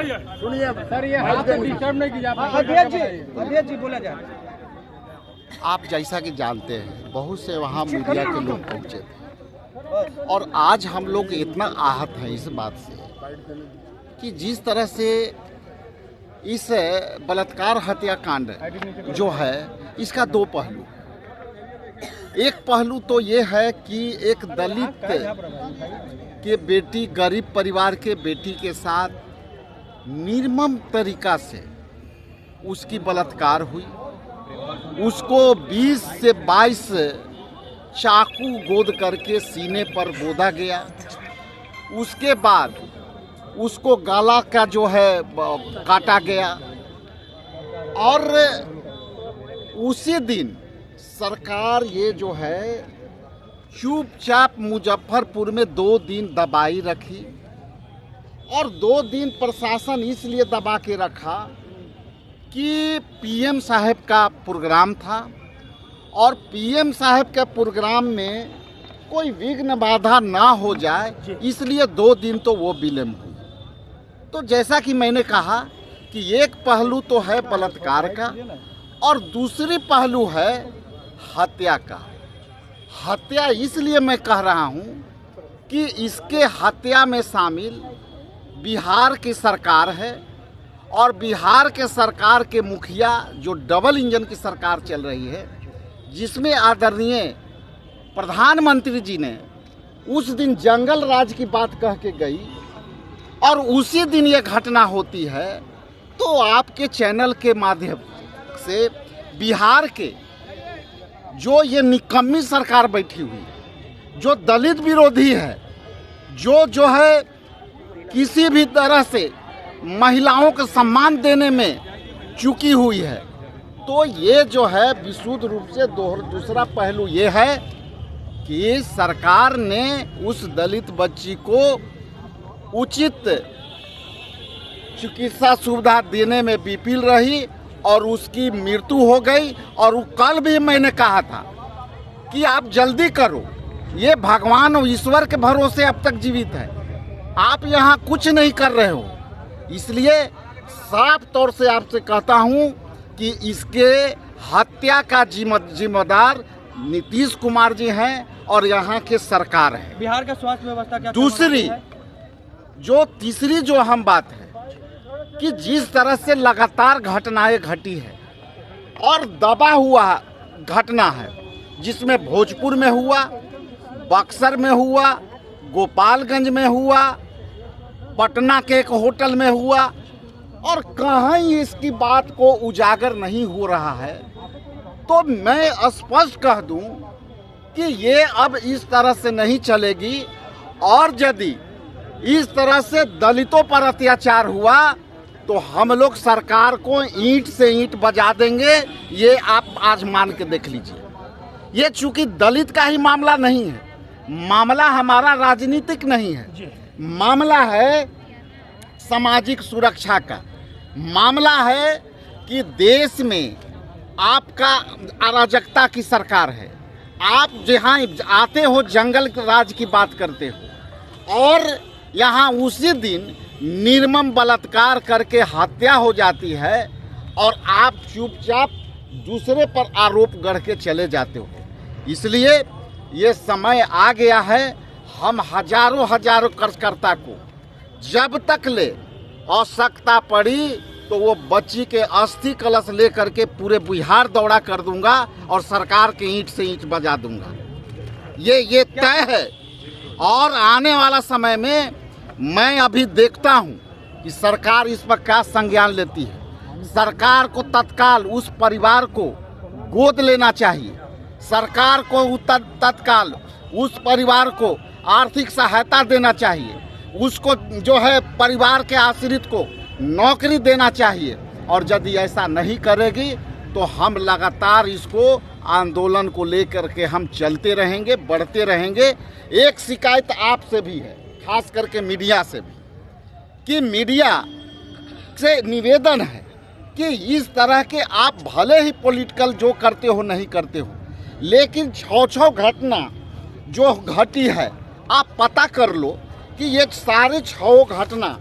सुनिए सर, ये हाथ से डिस्टर्ब नहीं कीजिए। अध्यक्ष जी बोला जाए। आप जैसा कि जानते हैं, बहुत से वहाँ मीडिया के लोग पहुँचे थे और आज हम लोग इतना आहत हैं इस बात से कि जिस तरह से इस बलात्कार हत्याकांड जो है इसका दो पहलू। एक पहलू तो ये है कि एक दलित के बेटी, गरीब परिवार के बेटी के साथ निर्मम तरीका से उसकी बलात्कार हुई। उसको 20 से 22 चाकू गोद करके सीने पर गोदा गया। उसके बाद उसको गला का जो है काटा गया और उसी दिन सरकार ये जो है चुपचाप मुजफ्फरपुर में 2 दिन दबाई रखी और 2 दिन प्रशासन इसलिए दबा के रखा कि पीएम साहब का प्रोग्राम था और पीएम साहब के प्रोग्राम में कोई विघ्न बाधा ना हो जाए, इसलिए 2 दिन तो वो विलम्ब हुई। तो जैसा कि मैंने कहा कि एक पहलू तो है बलात्कार का और दूसरी पहलू है हत्या का। हत्या इसलिए मैं कह रहा हूँ कि इसके हत्या में शामिल बिहार की सरकार है और बिहार के सरकार के मुखिया जो डबल इंजन की सरकार चल रही है, जिसमें आदरणीय प्रधानमंत्री जी ने उस दिन जंगल राज की बात कह के गई और उसी दिन ये घटना होती है। तो आपके चैनल के माध्यम से बिहार के जो ये निकम्मी सरकार बैठी हुई, जो दलित विरोधी है, जो है किसी भी तरह से महिलाओं को सम्मान देने में चूकी हुई है, तो ये जो है विशुद्ध रूप से दूसरा पहलू ये है कि सरकार ने उस दलित बच्ची को उचित चिकित्सा सुविधा देने में विफल रही और उसकी मृत्यु हो गई। और कल भी मैंने कहा था कि आप जल्दी करो, ये भगवान और ईश्वर के भरोसे अब तक जीवित है, आप यहाँ कुछ नहीं कर रहे हो। इसलिए साफ तौर से आपसे कहता हूँ कि इसके हत्या का जिम्मेदार नीतीश कुमार जी हैं और यहाँ के सरकार है। बिहार का स्वास्थ्य व्यवस्था क्या? तीसरी जो अहम बात है कि जिस तरह से लगातार घटनाएं घटी है और दबा हुआ घटना है, जिसमें भोजपुर में हुआ, बक्सर में हुआ, गोपालगंज में हुआ, पटना के एक होटल में हुआ और कहीं इसकी बात को उजागर नहीं हो रहा है, तो मैं स्पष्ट कह दूं कि ये अब इस तरह से नहीं चलेगी। और यदि इस तरह से दलितों पर अत्याचार हुआ तो हम लोग सरकार को ईंट से ईंट बजा देंगे। ये आप आज मान के देख लीजिए। ये चूंकि दलित का ही मामला नहीं है, मामला हमारा राजनीतिक नहीं है, मामला है सामाजिक सुरक्षा का। मामला है कि देश में आपका अराजकता की सरकार है। आप जहाँ आते हो जंगल राज की बात करते हो और यहाँ उसी दिन निर्मम बलात्कार करके हत्या हो जाती है और आप चुपचाप दूसरे पर आरोप गढ़ के चले जाते हो। इसलिए ये समय आ गया है, हम हजारों कार्यकर्ता को जब तक ले आवश्यकता पड़ी तो वो बच्ची के अस्थि कलश ले करके पूरे बिहार दौड़ा कर दूंगा और सरकार के ईंट से ईंट बजा दूंगा। ये तय है। और आने वाला समय में मैं अभी देखता हूं कि सरकार इस पर क्या संज्ञान लेती है। सरकार को तत्काल उस परिवार को गोद लेना चाहिए। सरकार को तत्काल उस परिवार को आर्थिक सहायता देना चाहिए। उसको जो है परिवार के आश्रित को नौकरी देना चाहिए। और यदि ऐसा नहीं करेगी तो हम लगातार इसको आंदोलन को लेकर के हम चलते रहेंगे, बढ़ते रहेंगे। एक शिकायत आपसे भी है, खास करके मीडिया से भी, कि मीडिया से निवेदन है कि इस तरह के आप भले ही पॉलिटिकल जो करते हो नहीं करते हो, लेकिन 6 घटना जो घटी है आप पता कर लो कि ये सारे 6 घटना